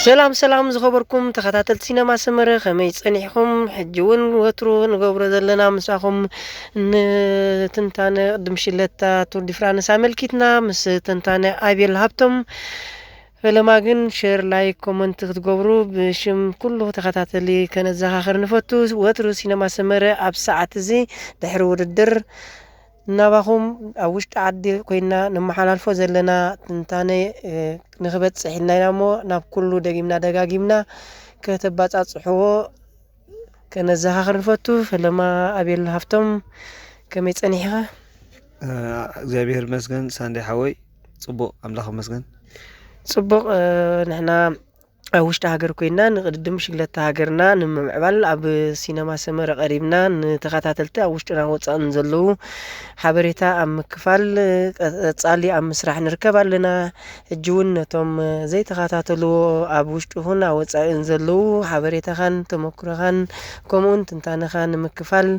ሰላም ዝኸበርኩም ተኸታተልቲ ሲነማ ሰመረ ከመይ ጸኒሕኩም ሕጂውን ወትሮ ንገብሮ ዘለና ምሳኹም ንትንታነ ቅድም ሽለታ ቱር ዲ ፍራንስ አመልኪትና ምስ ትንታነ አቤል ሃብቶም ፈለማ ግን ሼር ላይክ ኮመንት ክትገብሩ ብሽም ኩሉ ተኸታተሊ ከነዘኻኽር ንፈቱ ወትሮ ሲነማ ሰመረ ኣብ ሰዓት እዚ ድሕሪ ውድድር ናባኹም ኣብ ውሽጢ ዓዲ ኮይና ንመሓላልፎ ዘለና ትንታነ ንኽበፅሕ ኢልና ኢና እሞ ናብ ኩሉ ደጋጊምና ከተባፃፅሕዎ ከነዘኻኽር ንፈቱ ፈለማ አቤል ሃብቶም ከመይ ጸኒሕኻ? እግዚአብሔር ይመስገን። ሳንዴ ሓወይ ጽቡቕ ኣምላኽ ይመስገን። ጽቡቕ ንሕና ኣብ ውሽጢ ሃገር ኮይና ንቅድድም ሽግለታ ሃገርና ንምዕባል ኣብ ሲነማ ሰመረ ቀሪብና ንተኸታተልቲ ኣብ ውሽጥና ወፃእን ዘለዉ ሓበሬታ ኣብ ምክፋል ቀጻሊ ኣብ ምስራሕ ንርከብ ኣለና። ሕጂ እውን ነቶም ዘይተኸታተልዎ ኣብ ውሽጢ ይኹን ኣብ ወፃእን ዘለዉ ሓበሬታኻን ተመክሮኻን ከምኡውን ትንታነኻን ንምክፋል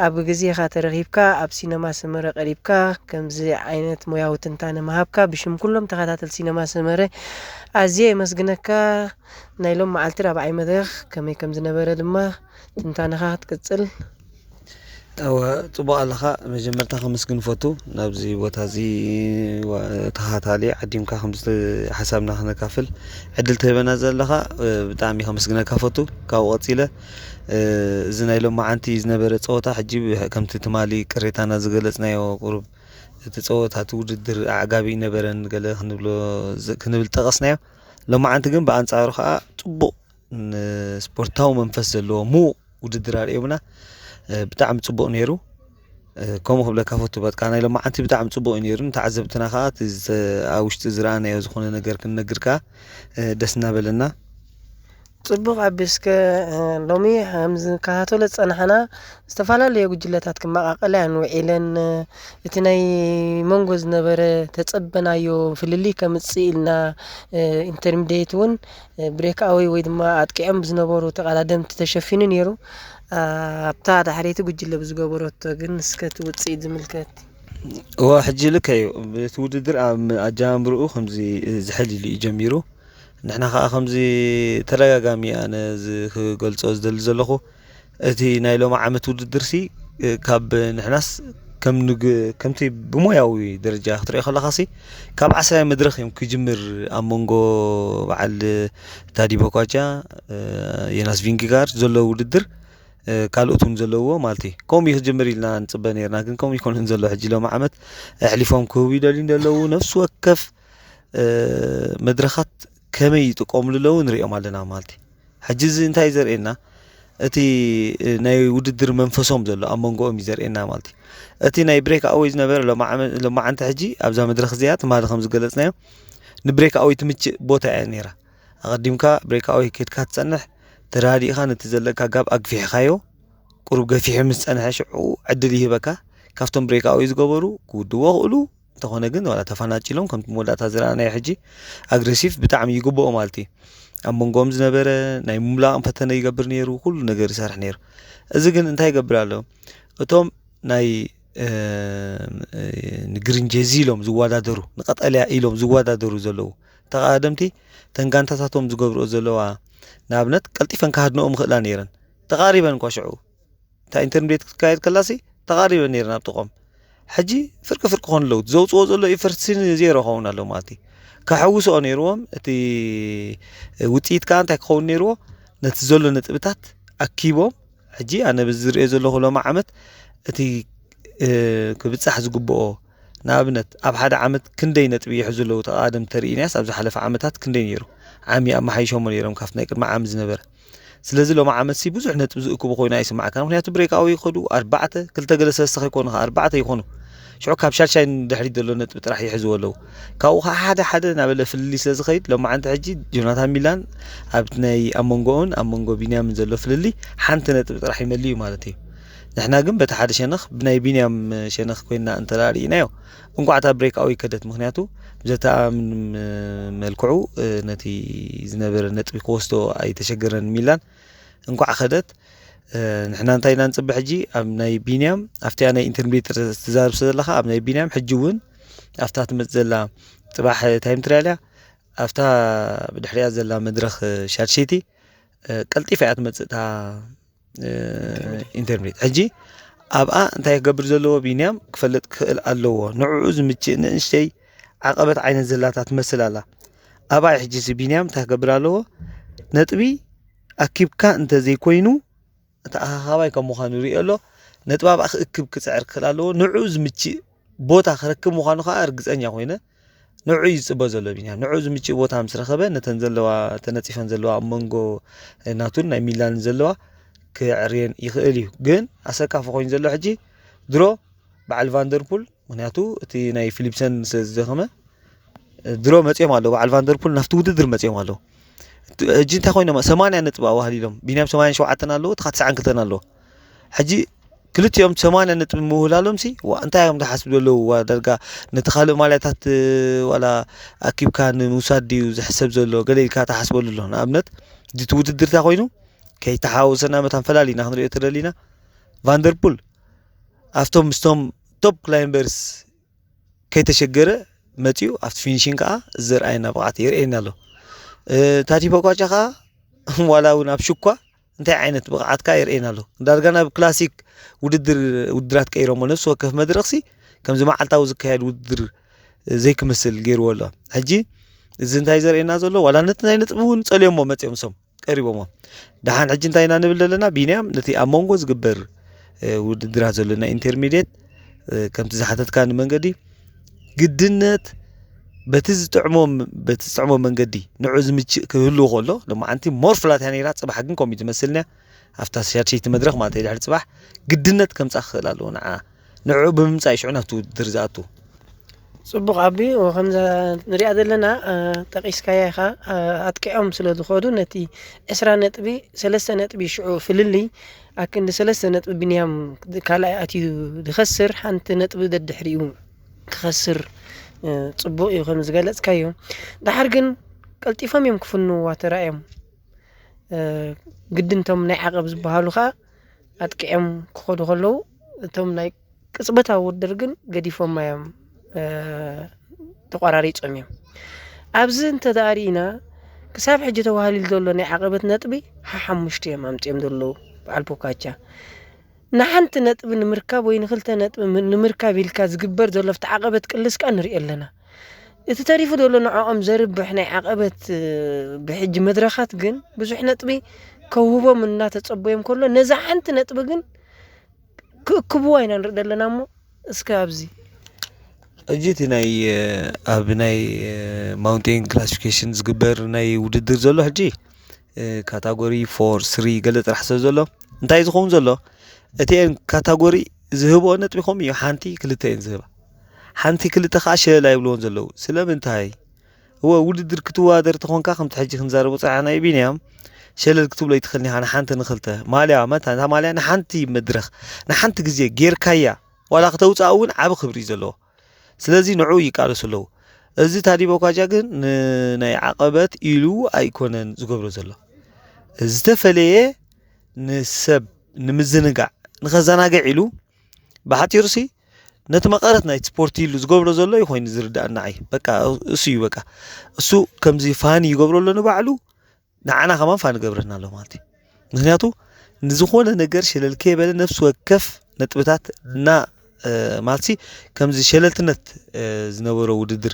ኣብ ግዜኻ ተረኺብካ ኣብ ሲነማ ሰመረ ቀሪብካ ከምዚ ዓይነት ሞያዊ ትንታነ መሃብካ ብሽም ኩሎም ተኸታተልቲ ሲነማ ሰመረ ኣዝየ የመስግነካ። ናይ ሎም መዓልቲ ራብዓይ መድረኽ ከመይ ከም ዝነበረ ድማ ትንታነኻ ክትቅጽል። ጽቡቕ ኣለኻ። መጀመርታ ከመስግን ፈቱ ናብዚ ቦታ እዚ ተኸታታሊ ዓዲምካ ከምዚ ሓሳብና ክነካፍል ዕድል ትህበና ዘለኻ ብጣዕሚ ከመስግነካ ፈቱ። ካብኡ ቀፂለ እዚ ናይ ሎም መዓልቲ ዝነበረ ፀወታ ሕጂ ከምቲ ትማሊ ቅሬታና ዝገለጽናዮ ቁሩብ እቲ ፀወታ እቲ ውድድር ኣዕጋቢ ነበረን ገለ ክንብል ጠቐስናዮ። ሎማዓንቲ ግን ብኣንጻሩ ከዓ ጽቡቕ ስፖርታዊ መንፈስ ዘለዎ ምዉቕ ውድድር ኣርእዮምና ብጣዕሚ ጽቡቕ ነይሩ። ከምኡ ክብለካ ፈቱ በጥቃ ናይ ሎማዓንቲ ብጣዕሚ ጽቡቕ እዩ ነይሩ። ተዓዘብትና ከዓ ኣብ ውሽጢ ዝረኣናዮ ዝኾነ ነገር ክንነግር ከዓ ደስ እናበለና። ጽቡቕ ኣቢስከ ሎሚ ከምዚ ከታተሎ ጸናሕና ዝተፈላለዩ ጉጅለታት ክመቓቐላ ንውዒለን እቲ ናይ መንጎ ዝነበረ ተጸበናዮ ፍልሊ ከምጽእ ኢልና ኢንተርሚዲየት እውን ብሬክኣዌይ ወይ ድማ ኣጥቂዖም ብዝነበሩ ተቐዳደምቲ ተሸፊኑ ነይሩ። ኣብታ ዳሕረይቲ ጉጅለ ብዝገበረቶ ግን እስከቲ ውፅኢት ዝምልከት ሕጂ ልክ እዩ። እቲ ውድድር ኣብ ኣጀማምርኡ ከምዚ ዝሕል ኢሉ እዩ ጀሚሩ። ንሕና ከዓ ከምዚ ተደጋጋሚ ኣነ ክገልጾ ዝደሊ ዘለኹ እቲ ናይ ሎማ ዓመት ውድድርሲ ካብ ንሕናስ ከምቲ ብሞያዊ ደረጃ ክትሪኦ ከለኻሲ ካብ 10 መድረኽ እዮም ክጅምር ኣብ መንጎ በዓል ታዲ ቦኳጃ ዮናስ ቪንጌጋር ዘለዎ ውድድር ካልኦት እውን ዘለውዎ ማለት እዩ። ከምኡ ክጅምር ኢልና ንፅበ ነርና ግን ከምኡ ይኮነን ዘሎ። ሕጂ ሎማ ዓመት ኣሕሊፎም ክህቡ ይደልዩ ዘለዉ ነፍሲ ወከፍ መድረኻት ከመይ ይጥቀምሉ ኣለዉ ንሪኦም ኣለና ማለት እዩ። ሕጂ እዚ እንታይ ዘርእየና እቲ ናይ ውድድር መንፈሶም ዘሎ ኣብ መንጎኦም እዩ ዘርእየና ማለት እዩ። እቲ ናይ ብሬክ ኣዌይ ዝነበረ ሎማዓንቲ ሕጂ ኣብዛ መድረኽ እዚኣ ትማሊ ከም ዝገለጽናዮ ንብሬክ ኣዌይ ትምችእ ቦታ እያ ነይራ። ኣቐዲምካ ብሬክ ኣዌይ ከድካ ትጸንሕ ተራዲእኻ ነቲ ዘለካ ጋብ ኣግፊሕካዮ ቁሩብ ገፊሕ ምስ ጸንሐ ሽዑ ዕድል ይህበካ ካብቶም ብሬክ ኣዌይ ዝገበሩ ክውድዎ ክእሉ እንተኾነ ግን ዋላ ተፈናጭሎም ከምቲ መወዳእታ ዝረኣናዮ ሕጂ ኣግሬሲቭ ብጣዕሚ ይግብኦ ማለት እዩ። ኣብ መንጎኦም ዝነበረ ናይ ምምላቕን ፈተነ ይገብር ነይሩ፣ ኩሉ ነገር ይሰርሕ ነይሩ። እዚ ግን እንታይ ይገብር ኣሎ? እቶም ናይ ንግሪን ጀዚ ኢሎም ዝወዳደሩ ንቐጠልያ ኢሎም ዝወዳደሩ ዘለዉ ተቐዳደምቲ ተንጋንታታቶም ዝገብርኦ ዘለዋ ንኣብነት ቀልጢፈን ካሃድንኦም ክእላ ነይረን ተቓሪበን እንኳ ሽዑ እታ ኢንተርሚዲየት ክትካየድ ከላሲ ተቓሪበን ነይረን ኣብ ጥቖም። ሕጂ ፍርቂ ኮኑ ኣለዉ ዘውፅዎ ዘሎ ኢፈርትሲን ዜሮ ኸውን ኣሎ ማለት እዩ። ካሕውስኦ ነይርዎም እቲ ውፅኢት ከዓ እንታይ ክኸውን ነይርዎ ነቲ ዘሎ ነጥብታት ኣኪቦም ሕጂ ኣነ ብዝሪኦ ዘለኹ ሎማ ዓመት እቲ ክብፃሕ ዝግብኦ ንኣብነት ኣብ ሓደ ዓመት ክንደይ ነጥቢ ይሕዙ ኣለዉ ተቐዳደምቲ ተርኢናያስ ኣብ ዝሓለፈ ዓመታት ክንደይ ነይሩ ዓሚ ኣመሓይሾሞ ነይሮም ካብቲ ናይ ቅድሚ ዓመት ዝነበረ። ስለዚ ሎማ ዓመት ብዙሕ ነጥቢ ዝእክቡ ኮይና ይስማዓካ። ምክንያቱ ብሬክኣዊ ይኸዱ 4 ክልተ ገለ ሰለስተ ከይኮኑ 4 ይኾኑ ሽዑ ካብ ሻድሻይ ድሕሪት ዘሎ ነጥቢ ጥራሕ ይሕዝዎ ኣለዉ። ካብኡ ሓደ ናበለ ፍልሊ ስለ ዝኸይድ ሎማዓንቲ ሕጂ ጆናታን ሚላን ኣብ ናይ ኣብ መንጎኦን ኣብ መንጎ ቢንያምን ዘሎ ፍልሊ ሓንቲ ነጥቢ ጥራሕ ይመልዩ ማለት እዩ። ንሕና ግን በቲ ሓደ ሸነኽ ብናይ ቢንያም ሸነኽ ኮይና እንተራሪእናዮ እንኳዕታ ብሬክኣዊ ከደት ምክንያቱ ብዘተኣምን መልክዑ ነቲ ዝነበረ ነጥቢ ክወስዶ ኣይተሸገረን ሚላን እንኳዕ ከደት። ንሕና እንታይ ኢና ንፅበ ሕጂ ኣብ ናይ ቢንያም ኣብቲ ናይ ኢንተርሚዲየት ትዛርብ ስለለኻ ኣብ ናይ ቢንያም ሕጂ እውን ኣፍታ ትመጽእ ዘላ ጥባሕ ታይም ትሪያልያ ኣፍታ ብድሕሪያ ዘላ መድረኽ ሻድሸይቲ ቀልጢፋ እያ ትመጽእ ኢንተርሚዲየት ሕጂ ኣብኣ እንታይ ክገብር ዘለዎ ቢንያም ክፈልጥ ክእል ኣለዎ ንዕኡ ዝምችእ ንእሽተይ ዓቐበት ዓይነት ዘላታ ትመስል ኣላ ኣብኣ ሕጂ ቢንያም እንታይ ክገብር ኣለዎ ነጥቢ ኣኪብካ እንተዘይኮይኑ እቲ ኣኻኻባይ ከም ምዃኑ ሪኦ ኣሎ ነጥቢ ኣብኣ ክእክብ ክፅዕር ክእል ኣለዎ ንዕኡ ዝምችእ ቦታ ክረክብ ምዃኑ ከዓ እርግፀኛ ኮይነ ንዕኡ ይፅበ ዘሎ ቢንያም ንዕኡ ዝምችእ ቦታ ምስ ረኸበ ነተን ዘለዋ ተነፂፈን ዘለዋ ኣብ መንጎ ናቱን ናይ ሚላን ዘለዋ ክዕርየን ይኽእል እዩ ግን ኣሰካፈ ኮይኑ ዘሎ ሕጂ ድሮ በዓል ቫንደርፑል ምክንያቱ እቲ ናይ ፊሊፕሰን ስለዝደኸመ ድሮ መፅኦም ኣለዉ በዓል ቫንደርፑል ናፍቲ ውድድር መፅኦም ኣለዉ ሕጂ እንታይ ኮይኖም 80 ነጥቢ ኣዋህሊሎም ቢንያም 87 ኣለዎ እቲ 92 ኣለዎ ሕጂ ክልቲኦም 80 ነጥቢ ምውህላሎም ሲ እንታይ እዮም ዝሓስቡ ዘለዉ ዳርጋ ነቲ ካልእ ማልያታት ዋላ ኣኪብካ ንምውሳድ ድዩ ዝሕሰብ ዘሎ ገለ ኢልካ ተሓስበሉ ኣሎ ንኣብነት እቲ ውድድር እንታይ ኮይኑ ከይተሓዋወሰና መታን ፈላሊና ክንሪኦ ተደሊና ቫንደርፑል ኣብቶም ምስቶም ቶፕ ክላይምበርስ ከይተሸገረ መፅኡ ኣብቲ ፊኒሽን ከዓ ዝርኣየና ብቕዓት የርእየና ኣሎ ታቲ ፖጋቻ ከዓ ዋላ እውን ኣብ ሽኳ እንታይ ዓይነት ብቕዓት ከዓ የርእየና ኣሎ ዳርጋ ናብ ክላሲክ ውድድራት ቀይሮሞ ነፍሲ ወከፍ መድረኽሲ ከምዚ መዓልታዊ ዝካየድ ውድድር ዘይክመስል ገይርዎ ኣሎ ሕጂ እዚ እንታይ ዘርእየና ዘሎ ዋላ ነቲ ናይ ነጥቢ እውን ፀልዮሞ መፅኦም ሶም ቀሪቦሞ ድሓን ሕጂ እንታይ ኢና ንብል ዘለና ቢንያም ነቲ ኣብ መንጎ ዝግበር ውድድራት ዘሎ ናይ ኢንተርሚዲየት ከምቲ ዝሓተትካ ንመንገዲ ግድነት በቲ ዝጥዕሞ መንገዲ ንዑ ዝምችእ ክህልዎ ከሎ ልማዓንቲ ሞር ፍላት እያ ነይራ ፅባሕ ግን ከምኡ ትመስልና ኣፍታ ሻድሸይቲ መድረኽ ማለት እዩ ድሕሪ ፅባሕ ግድነት ከምፃእ ክኽእል ኣለዎ ንዑ ብምምፃእ ሽዑ ናብቲ ውድድር ዝኣቱ ጽቡቕ ኣቢ ወከምዛ ንሪኣ ዘለና ጠቂስካያ ኢኻ ኣጥቂዖም ስለ ዝኸዱ ነቲ 20 ነጥቢ 3 ነጥቢ ሽዑ ፍልሊ ኣክንዲ 3 ነጥቢ ቢንያም ካልኣይ ኣትዩ ዝኸስር ሓንቲ ነጥቢ ደድሕሪኡ ክኸስር ጽቡቕ እዩ ከም ዝገለጽካዮ ድሓር ግን ቀልጢፎም እዮም ክፍንዋ ተራእዮም ግድንቶም ናይ ዓቐብ ዝበሃሉ ከዓ ኣጥቂዖም ክኸዱ ከለዉ እቶም ናይ ቅጽበታዊ ውድድር ግን ገዲፎም እዮም ተቆራሪጾም እዮም ኣብዚ እንተዳሪና ክሳብ ሕጂ ተዋሃሊሉ ዘሎ ናይ ዓቐበት ነጥቢ 5 እዮም ኣምፅኦም ዘለዉ በዓል ፖጋቻ ንሓንቲ ነጥቢ ንምርካብ ወይ ንክልተ ነጥቢ ንምርካብ ኢልካ ዝግበር ዘሎ ፍቲ ዓቐበት ቅልስካ ንሪኢ ኣለና እቲ ተሪፉ ዘሎ ንዕኦም ዘርብሕ ናይ ዓቐበት ብሕጂ መድረኻት ግን ብዙሕ ነጥቢ ከውህቦም እናተፀበዮም ከሎ ነዛ ሓንቲ ነጥቢ ግን ክእክብዋ ኢና ንርኢ ዘለና እሞ እስከ ኣብዚ ሕጂ እቲ ናይ ኣብ ናይ ማውንቴን ክላሲፊኬሽን ዝግበር ናይ ውድድር ዘሎ ሕጂ ካታጎሪ 4 3 ገለ ጥራሕ ስለ ዘሎ እንታይ ዝኸውን ዘሎ እቲአን ካታጎሪ ዝህብኦ ነጥቢ ከምኡ እዩ ሓንቲ ክልተ እየን ዝህባ ሓንቲ ክልተ ከዓ ሸለላ ይብልዎን ዘለዉ ስለምንታይ እወ ውድድር ክትወዳደር ተኾንካ ከምቲ ሕጂ ክንዛረቦ ፀዓና ቢንያም ሸለል ክትብሎ ይትኽእልኒ ኢኻ ንሓንቲ ንክልተ ማልያ እታ ማልያ ንሓንቲ መድረኽ ንሓንቲ ግዜ ጌርካያ ዋላ ክተውፃእ እውን ዓብ ክብሪ እዩ ዘለዎ ስለዚ ንዑ ይቃለሱ ኣለዉ እዚ ታዲ ፖጋቻ ግን ናይ ዓቐበት ኢሉ ኣይኮነን ዝገብሮ ዘሎ ዝተፈለየ ንሰብ ንምዝንጋዕ ንኸዘናግዕ ኢሉ ብሓፂሩሲ ነቲ መቐረት ናይ ስፖርት ኢሉ ዝገብሮ ዘሎ ይኮይኑ ዝርዳእና ኣይ በቃ እሱ እዩ በቃ እሱ ከምዚ ፋኒ ይገብሮ ኣሎ ንባዕሉ ንዓና ከማን ፋኒ ገብረና ኣሎ ማለት እዩ ምክንያቱ ንዝኾነ ነገር ሸለል ከይበለ ነፍሲ ወከፍ ነጥብታት እና ማልሲ ከምዚ ሸለልትነት ዝነበሮ ውድድር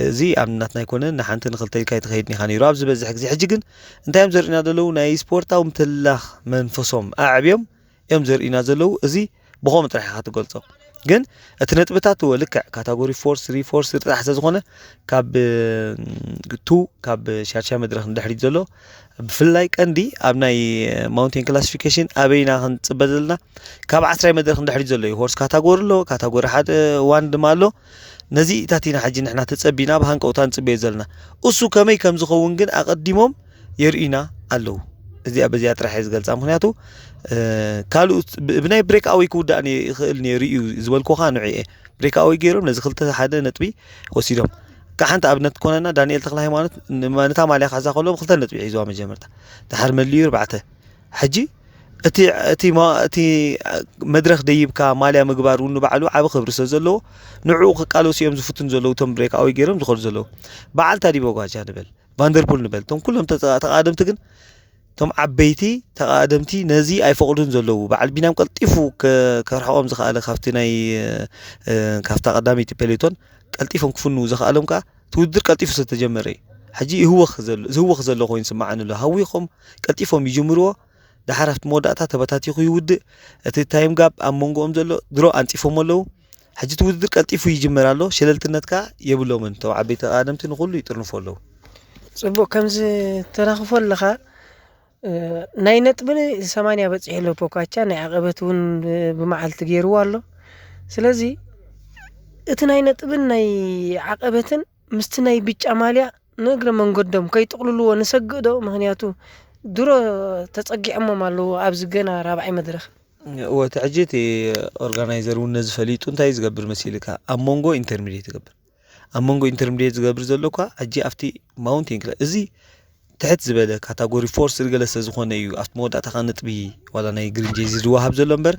እዚ ኣብ ናትና ኣይኮነን ንሓንቲ ንክልተ ኢልካ ይትኸይድኒ ኢኻ ነይሩ ኣብ ዝበዝሕ ግዜ ሕጂ ግን እንታይ እዮም ዘርእዩና ዘለዉ ናይ ስፖርታዊ ምትልላኽ መንፈሶም ኣዕብዮም እዮም ዘርእዩና ዘለዉ እዚ ብኸምኡ ጥራሕ ኢኻ ትገልፆ ግን እቲ ነጥብታት ልክዕ ካታጎሪ 4 3 4 3 ጥራሕ ስለዝኾነ ካብ 2 ካብ ሻድሻይ መድረኽ ንድሕሪት ዘሎ ብፍላይ ቀንዲ ኣብ ናይ ማውንቴን ክላሲፊኬሽን ኣበይና ክንፅበ ዘለና ካብ 10 መድረኽ ንድሕሪት ዘሎ እዩ ሆርስ ካታጎሪ ኣሎ ካታጎሪ 1 ድማ ኣሎ ነዚ ኢታት ኢና ሕጂ ንሕና ተፀቢና ብሃንቀውታ ንፅበዮ ዘለና እሱ ከመይ ከም ዝኸውን ግን ኣቐዲሞም የርእዩና ኣለዉ እዚኣ በዚኣ ጥራሕ እየ ዝገልፃ ምክንያቱ ካልኦት ብናይ ብሬክ ኣዌይ ክውዳእ ይኽእል ነይሩ ዝበልኩኻ ንዕየ ብሬክ ኣዌይ ገይሮም ነዚ ክልተ ሓደ ነጥቢ ወሲዶም ካብ ሓንቲ ኣብነት ኮነና ዳንኤል ተክለ ሃይማኖት ነታ ማልያ ካዛ ከሎም 2 ነጥቢ ሒዝዋ መጀመርታ ድሓር መሊዩ 4 ሕጂ أتي مدرخ ديبكا ماليا مقبار ونو بعلو عاب خبر سزلو نعو قالو سيام زفتن زلو تم بريك أو يجرم زخر زلو بعد تاري بوجا نبل فاندربول نبل تم كلهم تقادم تجن تم عبيتي تقادمتي نزي أي فقدن زلو بعد بينام قلتيفو كرحوم زخالة خفتناي كفتا قدامي تبليتون قلتيفهم كفنو زخالهم كا تودر قلتيفو ستجمري حجي هو خزل خوين سمعن له هويكم قلتيفهم يجمروا دحرفت موداتا تباتاتي خو يود اتي تايم جاب امونغوم زلو درو انصيفهم له حجي تودر قلتيفو يجمرالو شللتنتكا يبلو من تو عبيت ادمتن كله يطرنفولو صبو كمز تراخفلخا ናይ ነጥብን 80 በጽሕሎ ፖካቻ ናይ ዓቀበቱን ብመዓልቲ ገይርዎ ኣሎ ስለዚ እቲ ናይ ነጥብን ናይ ዓቀበትን ምስቲ ናይ ቢጫ ማልያ ንግረ መንገዶም ከይጥቅልልዎ ንሰግዶ ምክንያቱ ድሮ ተጸጊዕሞም ኣለዎ ኣብዚ ገና ራብዓይ መድረኽ ወተዕጂት ኦርጋናይዘር ወነዝ ፈሊጡ እንታይ ዝገብር መሲልካ ኣሞንጎ ኢንተርሚዲየት ዝገብር ኣሞንጎ ኢንተርሚዲየት ዝገብር ዘሎካ ኣጂ ኣፍቲ ማውንቲንግ እዚ تحت زبالة كاتيجوري فورس الجلسة زخونة يو أفت مودا تخان نتبي ولا ناي جرين جيزي الوهاب زلمبر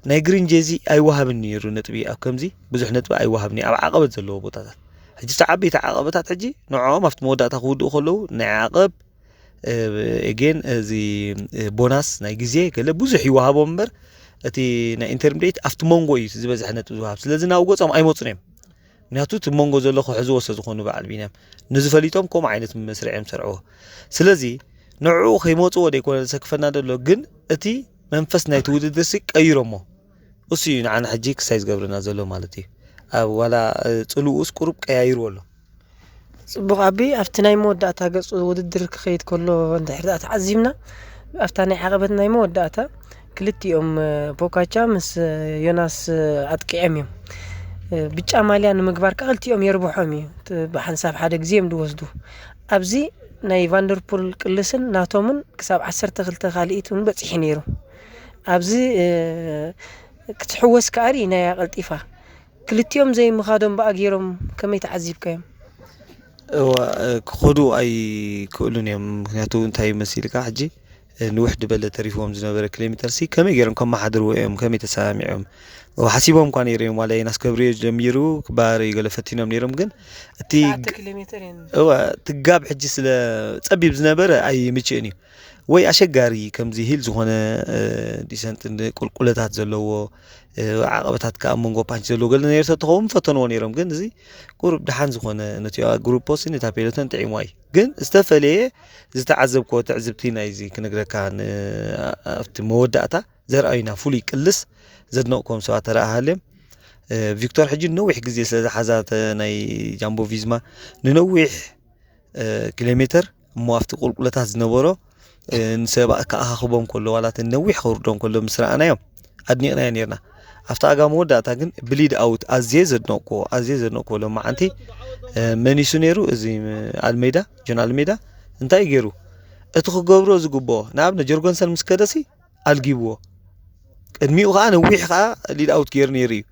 ناي جرين جيزي أي وهاب النيرو نتبي أكمزي بزح نتبي أي وهابني أو عقبة زلوا بطاطا هجي تعبي تعقبة تجي نوعهم أفت مودا تاخد أخلو نعقب again زي بوناس ناي جيزي كله بزح يوهابهم بر أتي نا انترميديت أفت مونغوي زي بزح نتبي وهاب سلزنا أوجو أم أي مصنم نهاتو تمونغو زلو خو حزو وسزخونو بعد بينام نزفليتهم كوم عينت مسرع مسرعوه سلازي نوعو خيموتو ودي يكون سكفنا دلو جن اتي منفس ناي توددر سي قيرمو اسي عن حجيك سايز قبرنا زلو مالتي ولا صلوس قرب قيايرو له صبغ ابي افتناي موداتا قص وددر كخيت كله انت حرات عزيمنا افتناي عقبتنا موداتا كلتيهم بوكاچا مس يوناس اتقيميم ብጫ ማልያ ንምግባር ቀልቲኦም ይርብሖም በሐንሳብ ሓደ ግዜም ድወስዱ ኣብዚ ናይ ቫንደርፑል ቅልስን ናቶምን ክሳብ 12 ካሊኢቱን በጽሒ ነይሩ ኣብዚ ክትሕወስ ካሪ ናይ ቀልጢፋ ክልቲኦም ዘይ ምኻዶም ባኣጊሮም ከመይ ተዓዚብከዮም ክኸዱ ኣይ ክእሉን እዮም ምክንያቱ እንታይ መሲልካ ሕጂ ንውሕድ በለ ተሪፎም ዝነበረ ኪሎሜትር ሲ ከመይ ገይሮም ከመሓድርዎ እዮም ከመይ ተሰሚዖም وحسيبهم كان يريم ولا يناس كبريج جميرو كبار يقلفتينهم نيرم جن تي هو تجاب حجس ل تصبي بزنبرة أي متشيني وي أشجاري كم زي هيلز هنا ديسنت كل كلتات زلوا عقبتات كأمونغو بانش زلوا قلنا نيرت تقوم فتنون نيرم جن زي قرب دحانز هنا نتيا جروب بوس إن تابيلتن تعيمواي جن استفليه زي تعذب كو تعذبتينا زي كنا كان أفت مودعتا زرعينا فولي كلس زدناكم سواء ترى أهلم فيكتور حجي نوح جزء سلسلة حزات ناي جامبو فيزما نوح كيلومتر موافق تقول كل تاز نورو نسبة كأخبهم كله ولا تنوح خردهم كله مسرع أنا يوم أدني أنا ينيرنا أفتاقا مودا تاجن بليد أوت أزيز زدناكو لما أنتي مني سنيرو زي الميدا جون الميدا أنت يجرو أتخو جبرو زجوبه نعم نجرجون سلم سكدسي الجيبوه ادميو غانا ويح غا ليد اوت كير نيري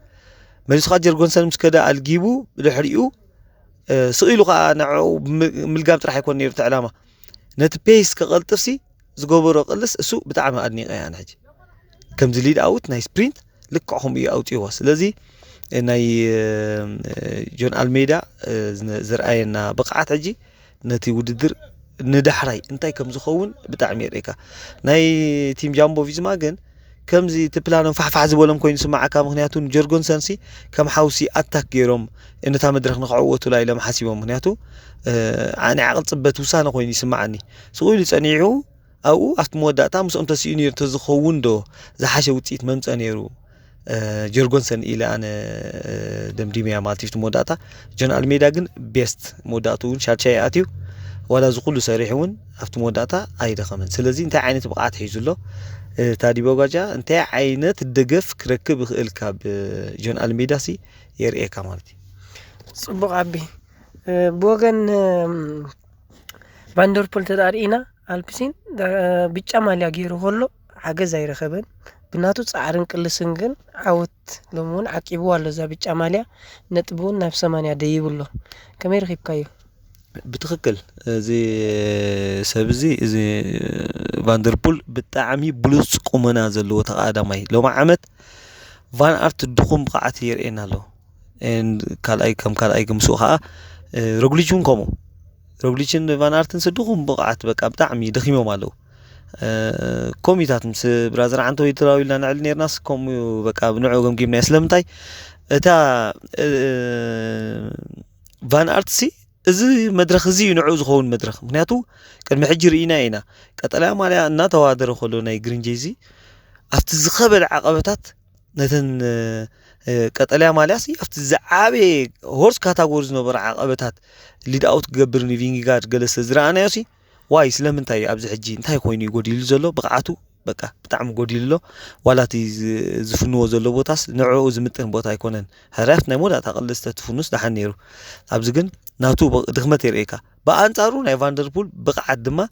ماليس خاجر غونسن مسكدا الجيبو دحريو سئيلو غا نعو ملقام طرح يكون نير تعلامه نت بيس كقلطفسي زغبرو قلس اسو بتاع ما ادني قيان حجي كم زليد اوت ناي سبرينت لكعهم اي اوت يوا سلازي ناي جون الميدا زرعينا بقعات حجي نتي وددر ندحراي انتي كم زخون بتاع امريكا ناي تيم جامبو فيزما جن كم زي تبلانهم فحفح زبولهم كوين سمعك مغنياتون جرجون سانسي كم حاوسي أتاك جيروم إن تا مدرخ نقعوته لا إلا محاسبهم مغنياتو أنا عقل صبت وسانا كوين يسمعني سقولي تسانيعو أو أفت مودة تامس أنت سينير تزخون دو زحاشة وتيت ممت أنيرو جرجون سان إلى أنا دمديميا مالتيفت مودة جون الميدا جن بيست موداتون شارشاي آتيو ولا زقولو سريحون أفت مودة أيضا خمن سلازين تا عيني تبقات حيزولو تادي بوجا أنت عينت الدقف كركب الكاب جون الميداسي يرئي كمالتي صبغ عبي بوجن فاندربول تدارينا ألبسين بيتش ماليا غيرو هولو حاجة زي رخبن بناتو صعرن كلسنجن عوت لمون عقيبو على ذا بيتش ماليا نتبون نفس مانيا ديبولو كمير خيب كايو بتخكل زي سبزي زي فاندربول بالتعمي بلوس قمنا زلو تقادمي لو ما عمت فان ارت الدخوم بقعت يرئينا له ان كالأي كمسوخة رجليشون كمو رجليشون فان ارت نسدخوم بقعت بقى بتعمي دخيمو مالو كوميتات مس برازر عنتو يتراوي لنا على نيرناس كوم بقى بنوعو جيمنا اسلمتاي اتا فان ارتسي إذا مدرخ زي نوع زخون مدرخ معناته كان محجر إينا قطلع مالها أن توادر خلونا جرين جيزي أفت الزخبل عقبتات نتن قطلع مالها سي أفت الزعابي هورس كاتاغورز نبر عقبتات اللي داوت تقبرني فينجات جلس زرعنا ياسي واي سلام انتاي أبز حجي انتاي خويني يقول زلو بقعته بقى بتعم قولي له ولا تزفنوا زلو بوتاس نوعو زمتن بوتا يكونن هرافنا مولا تقلست تفنوس دحنيرو أبزجن ناتو دخمت يريكا بأنصارو ناي فاندربول بقعد دما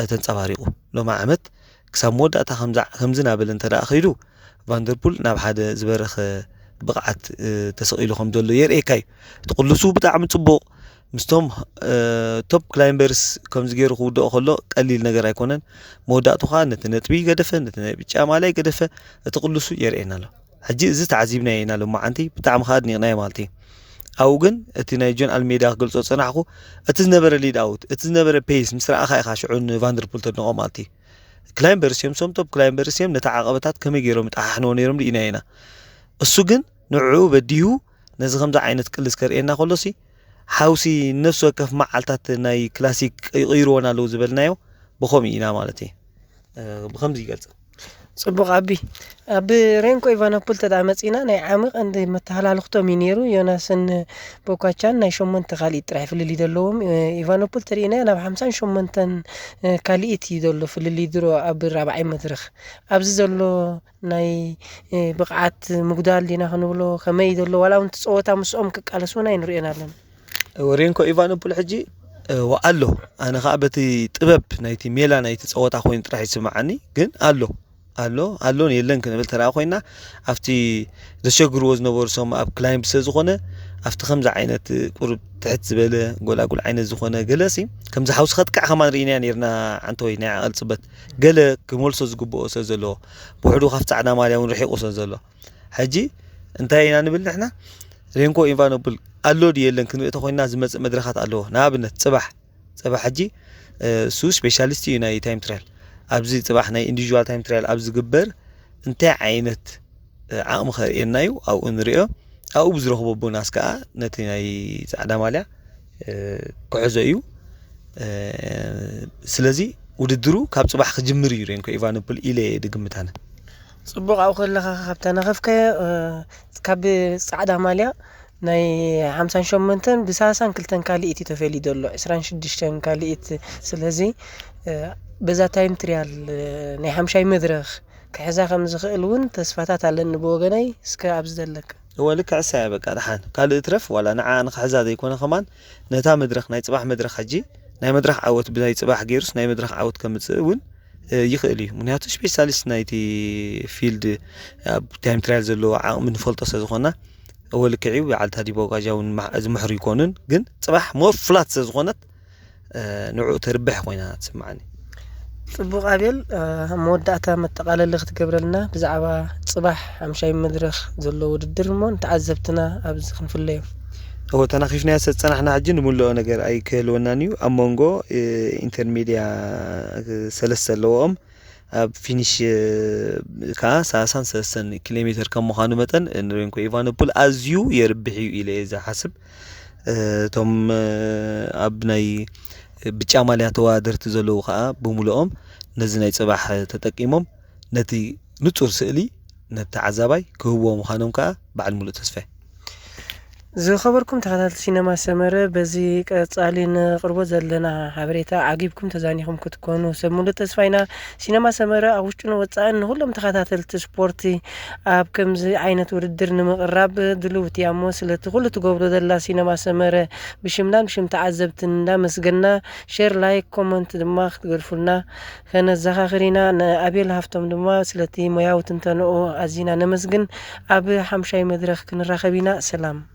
تنصباريقو لو ما عمت كسام مودا تا خمزنا بل انت اخيدو فاندربول ناب حدا زبرخ بقعد تسقيلو خمدلو يريكاي تقلسو بتاع صبوق مستوم توب كلايمبرز كمز غير خودو خلو قليل ነገር አይኮነን መውዳቱ ኻ ነትነጥቢ ገደፈ ነትነቢ ጫማ ላይ ገደፈ ተقلሱ يرئينا له حجي እዚ تعذيبنا ينا له ማዓንቲ بتاعم خاد نينا مالتي او ግን እቲ ናይ ጆን አልሜዳ ግልጾ ጽናሕኩ እቲ ዝነበረ ሊድ አውት እቲ ዝነበረ ፔስ ምስራ አኻ ኢኻ ሽዑን ቫንደርፑል ተድንቆ ማልቲ ክላይምበርስ እዮም ሶም ቶፕ ክላይምበርስ እዮም ነታ ዓቀበታት ከመይ ገይሮም ጣሓሕነው ነይሮም ሊኢና ኢና እሱ ግን ንዑ በዲሁ ነዚ ከምዛ ዓይነት ቅልስ ከርእየና ከሎሲ حاوسي نفسه كف معلتات ناي كلاسيك يغيرونا لو زبلنايو بخومي إنا مالتي بخمزي قلت صبغ أبي رينكو إيفانوبول تدعمت إنا ناي عامق عند متهلا لختو مينيرو يوناسن بوكاتشان ناي شومن تخالي ترعي في اللي دلوهم إيفانوبول ترينا أنا بحمسان شومن تن كاليتي دلو في اللي درو أبي رابعي مدرخ أبزي دلو ناي بقعات مقدال لنا خنولو خمي دلو ولا انت صوتا مسؤوم كالسونا ينرئينا لنا ورينكو إيفانوبول حجي وقالو أنا خابتي طبب نايتي ميلا نايتي صوتا خوين ترح يسمعني جن قالو نيلن كنبل ترى خوينا أفتي دشجر وزن ورسوم أب كلايم بسزخونة أفتي خمسة عينات قرب تحت زبالة قول عين الزخونة جلسي كمزة حوس خد كمان رينا نيرنا عنتوي ناع الصبت جل كمول سوز جبو سوزلو بوحدو خفت عنا مالي ونرحي سوزلو حجي انتهينا نبل نحنا رينكو إيفانوبول قالو ديالن كنو تخوينا زمز مدرخات قالو نابنت صباح حجي سو سبيشاليستي ناي تايم تريل ابزي صباح ناي انديفيدوال تايم تريل ابز جبر انت عينت عقم خيرنايو او انريو او بزرخبو بوناسكا نتي ناي صعدا ماليا كعزيو سلازي وددرو كاب صباح خجمر يرينكو إيفانوبول إلي دغمتانا صبغ او خلخ خبتنا خفكه كاب صعدا ماليا ناي 58 بساسان كلتن كاليتي تفعلي دولو 26 كاليت سلازي بزا تايم تريال ناي 50 مدرخ كحزا خمس خلون تسفاتات على النبوغناي اسكا ابز دلك هو لك عسى بقى دحان قال اترف ولا نعا نخحزا يكون كمان نتا مدرخ ناي صباح مدرخ حجي ناي مدرخ عوت بناي صباح غيرس ناي مدرخ عوت كمصون يخلي منياتو سبيشاليست نايتي فيلد تايم تريال زلو من فلطس زخنا أول كعيو على هذه بوجاون مع محر يكونن جن صباح مو فلات زغنت نوع تربح وينها تسمعني صبغ قابل مودعتا متقال اللي تقبر لنا بزعبا صباح مشاي مدرخ زلو ودرمون تعذبتنا ابز خنف الليل هو تناخيفنا سنحنا عجن مولو نجر اي كيلونا نيو امونغو انترميديا سلسلوهم فينيش كا ساسان ساسن كيلومتر كم مخانو متن نرينكو إيفانوبول أزيو يربحيو إلى إذا حسب توم أبناي بتشامل يتوادر تزلو خا بملؤهم نزناي صباح تتقيمهم نتي نطور سئلي نتعذباي كهو مخانهم كا بعد ملؤ تسفه زو خبركم تخاتل سينما سمرة بزي قصالين قربو زلنا حبريتا عجيبكم تزانيكم كتكونوا سمولو تسفاينا سينما سمرة اوشتو وصان كلهم تخاتل سبورتي اب كمزي عينت ودر نمقرب دلوتي امو سلت كل تغبرو دلا سينما سمرة بشملان بشم تعذبتنا مسجنا شير لايك كومنت دماغ تغرفلنا كان الزخاخرينا ابي لهفتم دما سلتي مياو تنتنو ازينا نمسجن اب حمشاي مدرخ كنراخبينا سلام